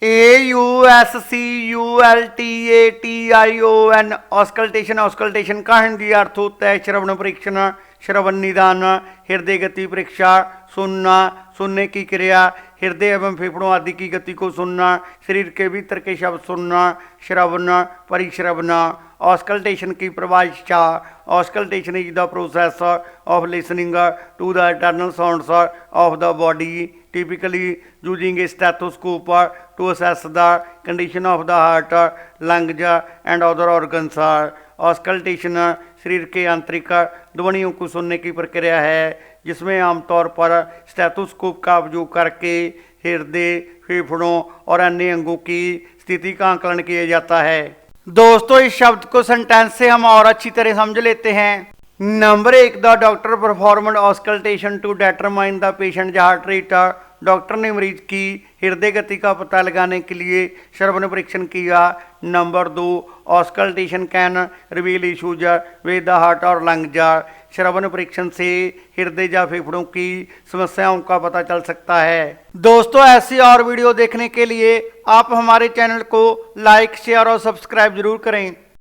AUSCULTATION auscultation. Auscultation का हिंदी अर्थ होता है श्रवण परीक्षण, श्रवण निदान, हृदय गति परीक्षा, सुनना, सुनने की क्रिया, हृदय एवं फेफड़ों आदि की गति को सुनना, शरीर के भीतर के शब्द सुनना, श्रवण, परिश्रवण। ऑस्कल्टेशन की परिभाषा। Auscultation is the process of listening to the internal sounds of the body, typically using a stethoscope to assess the condition of the heart, lungs and other organs. Auscultation शरीर के आंतरिक ध्वनियों को सुनने की प्रक्रिया है जिसमें आमतौर पर स्टेथोस्कोप का उपयोग करके हृदय, फेफड़ों और अन्य अंगों की स्थिति का आकलन किया जाता है। दोस्तों, इस शब्द को सेंटेंस से हम और अच्छी तरह समझ लेते हैं। Number 1, the doctor performed auscultation to determine the patient heart rate. Doctor ने मरीज की हृदय गति का पता लगाने के लिए श्रवण परीक्षण किया। Number 2, auscultation can reveal issues with the heart और लंग्स। श्रवण परीक्षण से हृदय या फेफड़ों की समस्याओं का पता चल सकता है। दोस्तों, ऐसी और वीडियो देखने के लिए आप हमारे चैनल को लाइक, शेयर और सब्सक्राइब जरूर करें।